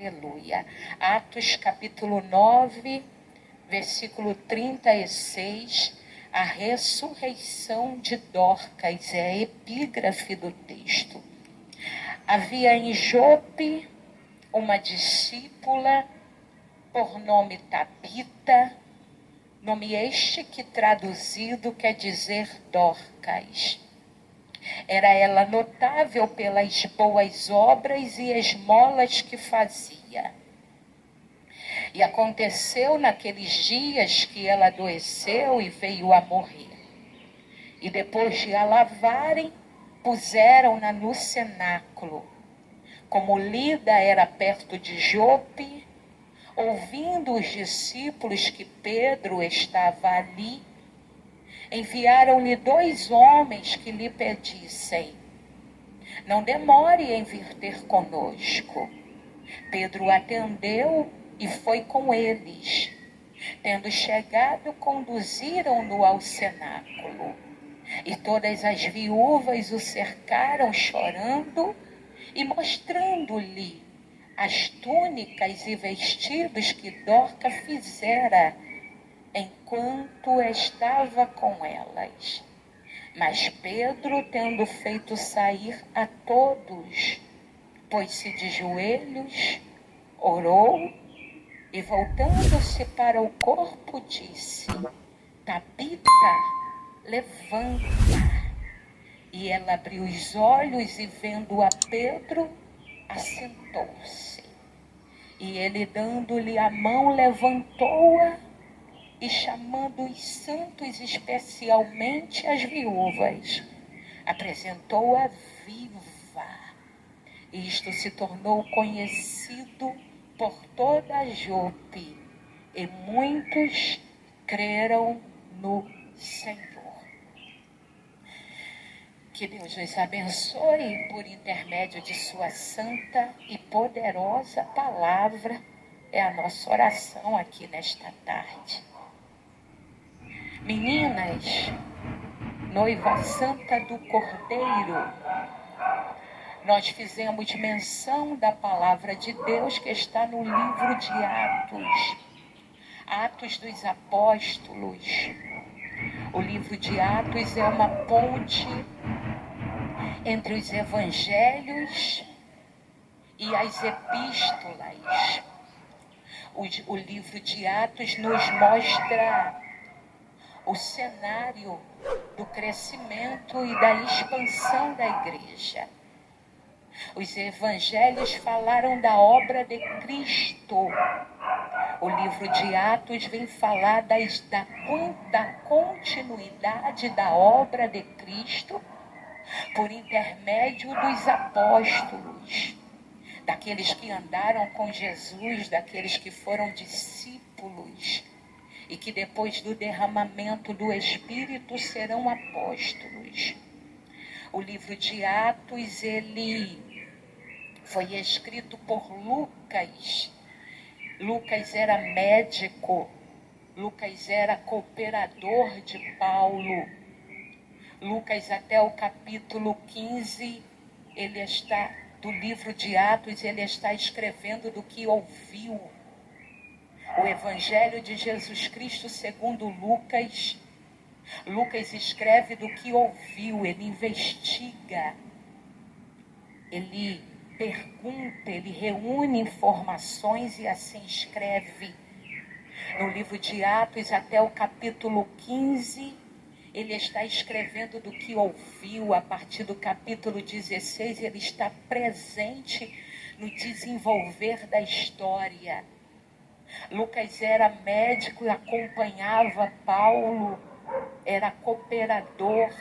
Aleluia. Atos capítulo 9, versículo 36. A ressurreição de Dorcas é a epígrafe do texto. Havia em Jope uma discípula por nome Tabita, nome este que traduzido quer dizer Dorcas. Era ela notável pelas boas obras e esmolas que fazia. E aconteceu naqueles dias que ela adoeceu e veio a morrer. E depois de a lavarem, puseram-na no cenáculo. Como Lida era perto de Jope, ouvindo os discípulos que Pedro estava ali, enviaram-lhe 2 homens que lhe pedissem: não demore em vir ter conosco. Pedro atendeu e foi com eles. Tendo chegado, conduziram-no ao cenáculo. E todas as viúvas o cercaram chorando e mostrando-lhe as túnicas e vestidos que Dorca fizera enquanto estava com elas. Mas Pedro, tendo feito sair a todos, pôs-se de joelhos, orou e, voltando-se para o corpo, disse: Tabita, levanta. E ela abriu os olhos e, vendo a Pedro, assentou-se. E ele, dando-lhe a mão, levantou-a e, chamando os santos, especialmente as viúvas, apresentou-a viva. E isto se tornou conhecido por toda a Jope, e muitos creram no Senhor. Que Deus nos abençoe por intermédio de sua santa e poderosa palavra. É a nossa oração aqui nesta tarde. Meninas, noiva santa do Cordeiro, nós fizemos menção da palavra de Deus que está no livro de Atos. Atos dos Apóstolos. O livro de Atos é uma ponte entre os evangelhos e as epístolas. O livro de Atos nos mostra o cenário do crescimento e da expansão da igreja. Os evangelhos falaram da obra de Cristo. O livro de Atos vem falar da continuidade da obra de Cristo por intermédio dos apóstolos, daqueles que andaram com Jesus, daqueles que foram discípulos e que depois do derramamento do Espírito serão apóstolos. O livro de Atos, ele foi escrito por Lucas. Lucas era médico, Lucas era cooperador de Paulo. Lucas, até o capítulo 15, do livro de Atos, ele está escrevendo do que ouviu. O Evangelho de Jesus Cristo segundo Lucas, Lucas escreve do que ouviu, ele investiga, ele pergunta, ele reúne informações e assim escreve. No livro de Atos, até o capítulo 15, ele está escrevendo do que ouviu. A partir do capítulo 16, ele está presente no desenvolver da história. Lucas era médico e acompanhava Paulo, era cooperador,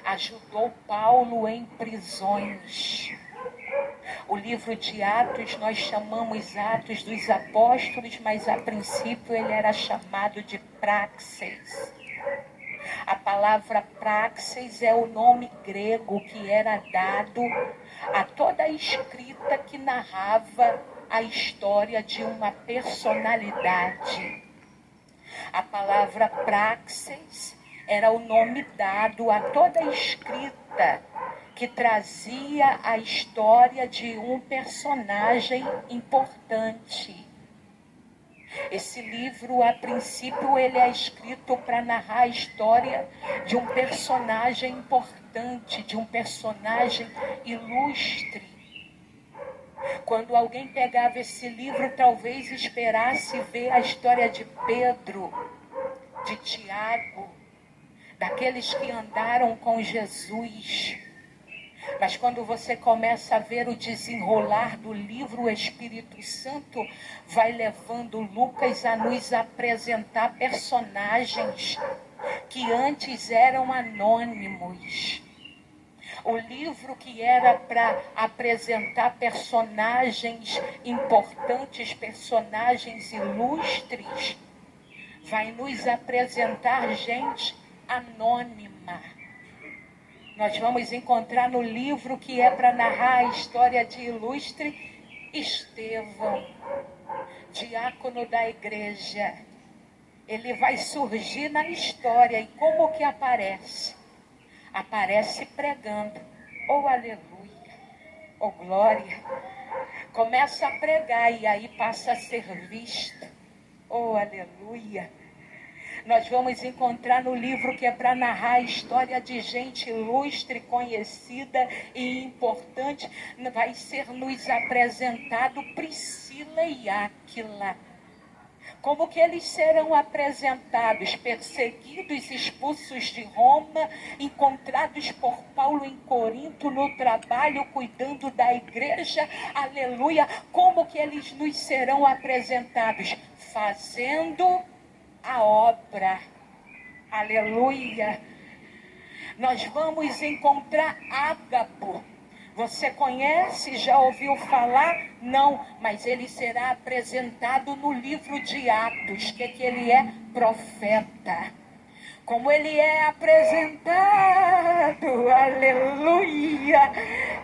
ajudou Paulo em prisões. O livro de Atos, nós chamamos Atos dos Apóstolos, mas a princípio ele era chamado de Praxis. A palavra Praxis é o nome grego que era dado a toda a escrita que narrava a história de uma personalidade. A palavra Praxis era o nome dado a toda a escrita que trazia a história de um personagem importante. Esse livro, a princípio, ele é escrito para narrar a história de um personagem importante, de um personagem ilustre. Quando alguém pegava esse livro, talvez esperasse ver a história de Pedro, de Tiago, daqueles que andaram com Jesus. Mas quando você começa a ver o desenrolar do livro, o Espírito Santo vai levando Lucas a nos apresentar personagens que antes eram anônimos. O livro que era para apresentar personagens importantes, personagens ilustres, vai nos apresentar gente anônima. Nós vamos encontrar no livro que é para narrar a história de ilustre Estevão, diácono da igreja. Ele vai surgir na história. E como que aparece? Aparece pregando. Oh, aleluia! Oh, glória! Começa a pregar e aí passa a ser visto. Oh, aleluia! Nós vamos encontrar no livro que é para narrar a história de gente ilustre, conhecida e importante. Vai ser nos apresentado Priscila e Áquila. Como que eles serão apresentados? Perseguidos, expulsos de Roma, encontrados por Paulo em Corinto, no trabalho, cuidando da igreja. Aleluia! Como que eles nos serão apresentados? Fazendo a obra. Aleluia! Nós vamos encontrar Ágabo. Você conhece? Já ouviu falar? Não, mas ele será apresentado no livro de Atos. Que ele é? Profeta. Como ele é apresentado, aleluia,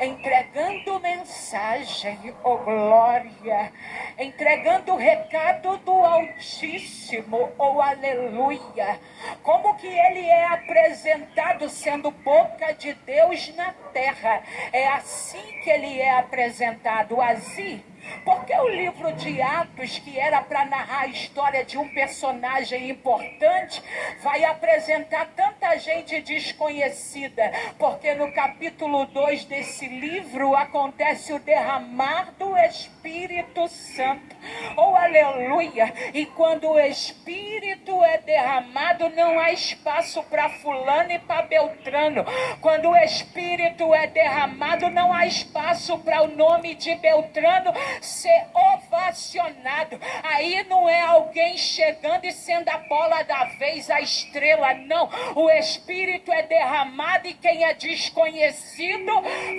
entregando mensagem, oh glória, entregando o recado do Altíssimo, oh aleluia. Como que ele é apresentado sendo boca de Deus na terra? É assim que ele é apresentado, assim. Porque o livro de Atos, que era para narrar a história de um personagem importante, vai apresentar tanta gente desconhecida. Porque no capítulo 2 desse livro acontece o derramar do Espírito Santo. Oh, aleluia! E quando o Espírito é derramado, não há espaço para fulano e para Beltrano. Quando o Espírito é derramado, não há espaço para o nome de Beltrano ser ovacionado. Aí não é alguém chegando e sendo a bola da vez, a estrela, não. O Espírito é derramado e quem é desconhecido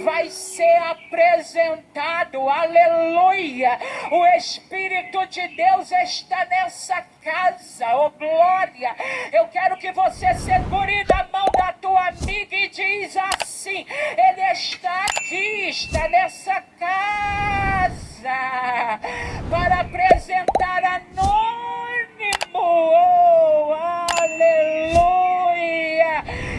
vai ser apresentado. Aleluia! O Espírito de Deus está nessa casa, oh glória! Eu quero que você segure na mão da tua amiga e diz assim: ele está aqui, está nessa casa para apresentar anônimo. Oh, aleluia!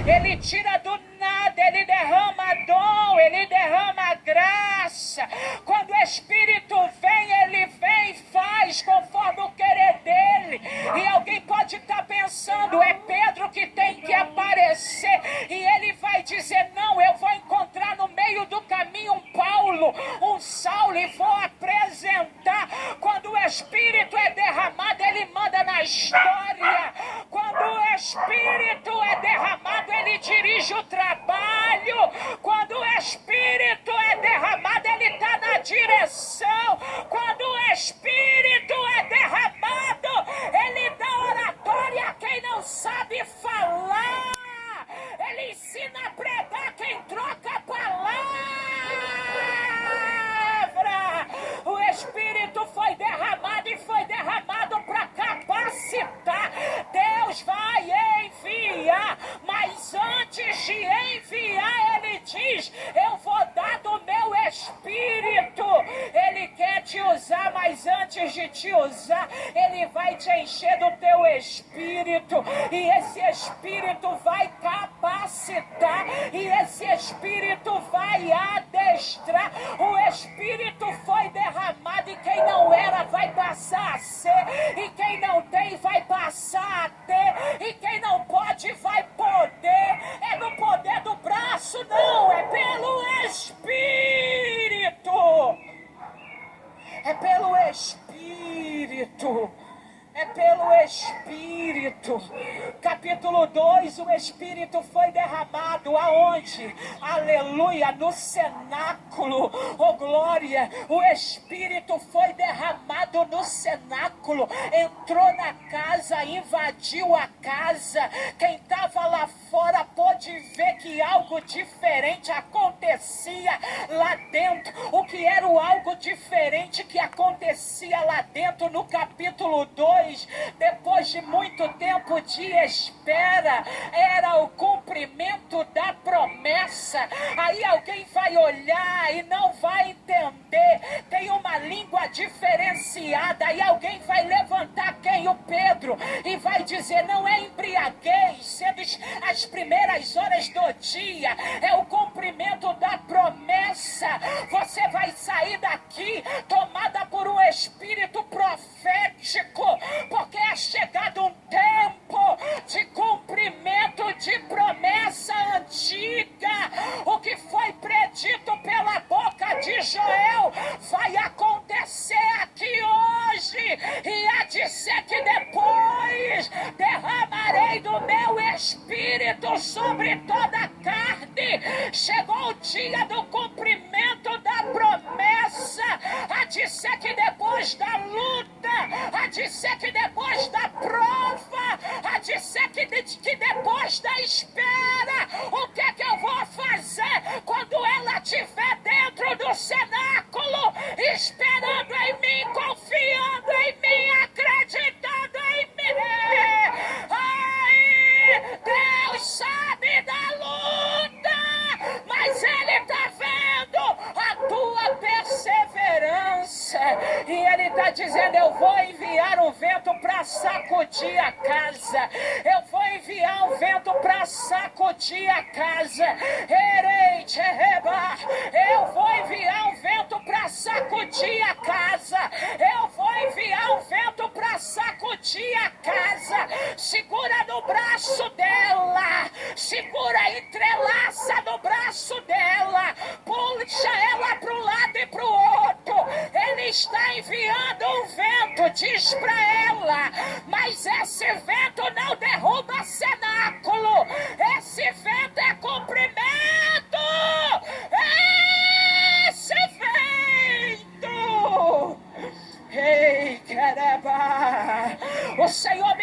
Ele tira do nada, ele derrama dom, ele derrama graça. Quando o Espírito vem, ele vem e faz conforme o querer dele. E alguém pode estar pensando, é Pedro que tem que aparecer. E ele vai dizer, não, eu vou encontrar no meio do caminho um Paulo, um Saulo e vou apresentar. Quando o Espírito é derramado, ele manda na história. Quando o Espírito é derramado, ele dirige o trabalho. Quando o Espírito é derramado, ele está na direção. Quando o Espírito é derramado, ele dá oratória a quem não sabe falar. Ele ensina a pregar quem troca a palavra. O Espírito foi derramado e foi derramado para capacitar. Deus vai enviar, mas antes de enviar, ele diz, eu vou dar do meu Espírito. Ele quer te usar, mas antes de te usar, ele vai te encher do teu Espírito. E esse Espírito vai capacitar capacitar e esse Espírito vai adestrar. O Espírito foi derramado e quem não era vai passar a ser, e quem não tem vai passar a ter, e quem não pode vai poder. É no poder do braço, não, é pelo Espírito. É pelo Espírito. É pelo Espírito. Capítulo 2, o Espírito foi derramado aonde? Aleluia, no cenáculo. Oh glória, o Espírito foi derramado no cenáculo. Entrou na casa, invadiu a casa. Quem estava lá fora pôde ver que algo diferente acontecia lá dentro. O que era o algo diferente que acontecia lá dentro no capítulo 2? Depois de muito tempo de espera, era o cumprimento da promessa. Aí alguém vai olhar e não vai entender, tem uma língua diferenciada. Aí alguém vai levantar quem? O Pedro, e vai dizer: não é embriaguez, sendo as primeiras horas do dia, é o cumprimento da promessa. Você vai sair daqui tomada por um espírito profético, porque é chegado um tempo de cumprimento de promessa antiga. O que foi predito pela boca de Joel vai acontecer aqui hoje, e há de ser que depois derramarei do meu Espírito sobre toda a carne. Chegou o dia do cumprimento da promessa. Há de ser que depois da luta, há de ser que depois da prova, há de ser que depois da espera, o que é que eu vou fazer quando ela estiver dentro do cenáculo, esperando em mim, confiando em mim, acreditando em mim? Ai, Deus sabe da luta, mas Ele está vendo a tua perseverança, e Ele está dizendo: eu vou enviar um vento para sacudir a casa. Eu vou enviar um vento para sacudir a casa. Eu vou enviar um vento para sacudir a casa. Eu vou enviar um vento para sacudir a casa. Segura no braço dela. Segura, entrelaça no braço dela. Puxa ela para um lado e para o outro. Ele está enviando um vento, diz para ela, mas esse vento não derruba cenáculo. Esse vento é cumprimento. Esse vento. Ei, caramba! O Senhor